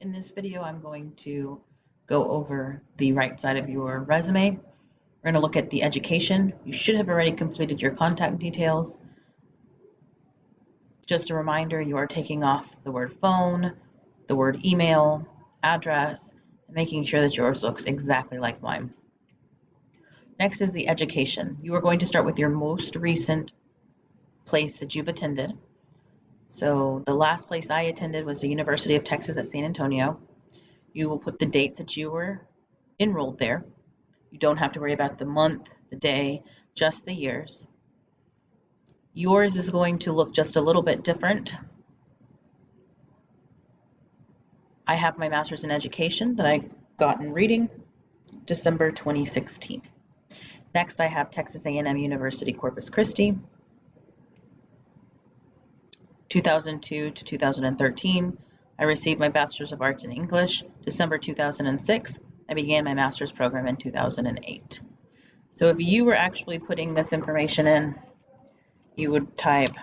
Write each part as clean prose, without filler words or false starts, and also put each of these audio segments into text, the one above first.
In this video, I'm going to go over the right side of your resume. We're going to look at the education. You should have already completed your contact details. Just a reminder, you are taking off the word phone, the word email, address, and making sure that yours looks exactly like mine. Next is the education. You are going to start with your most recent place that you've attended. So the last place I attended was the University of Texas at San Antonio. You will put the dates that you were enrolled there. You don't have to worry about the month, the day, just the years. Yours is going to look just a little bit different. I have my master's in education that I got in reading, December 2016. Next, I have Texas A&M University Corpus Christi, 2002 to 2013. I received my Bachelor's of Arts in English, December 2006. I began my master's program in 2008. So if you were actually putting this information in, you would type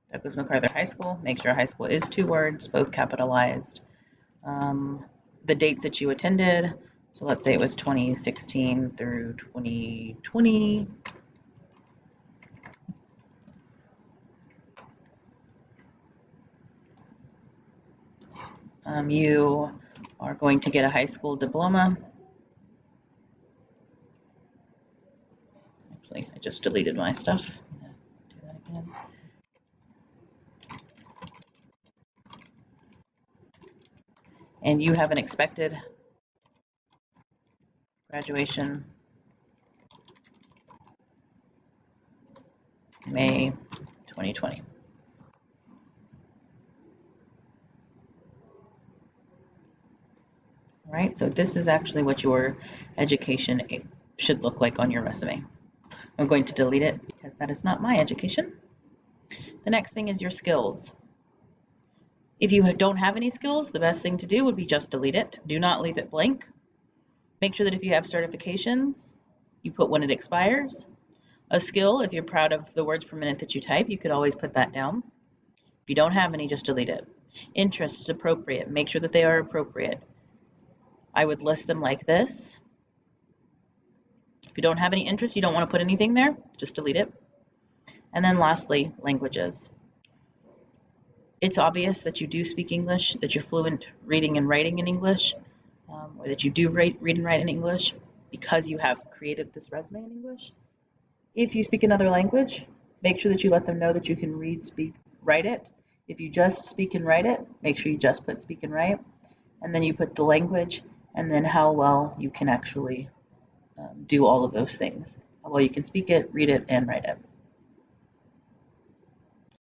Douglas MacArthur High School. Make sure high school is 2 words, both capitalized. The dates that you attended, so let's say it was 2016 through 2020. You are going to get a high school diploma. Actually, I just deleted my stuff. Do that again. And you have an expected graduation May 2020. All right, so this is actually what your education should look like on your resume. I'm going to delete it because that is not my education. The next thing is your skills. If you don't have any skills, the best thing to do would be just delete it. Do not leave it blank. Make sure that if you have certifications, you put when it expires. A skill, if you're proud of the words per minute that you type, you could always put that down. If you don't have any, just delete it. Interests, appropriate. Make sure that they are appropriate. I would list them like this. If you don't have any interest, you don't want to put anything there, just delete it. And then lastly, languages. It's obvious that you do speak English, that you're fluent reading and writing in English, or that you do read and write in English because you have created this resume in English. If you speak another language, make sure that you let them know that you can read, speak, write it. If you just speak and write it, make sure you just put speak and write. And then you put the language and then how well you can actually do all of those things. How well you can speak it, read it, and write it.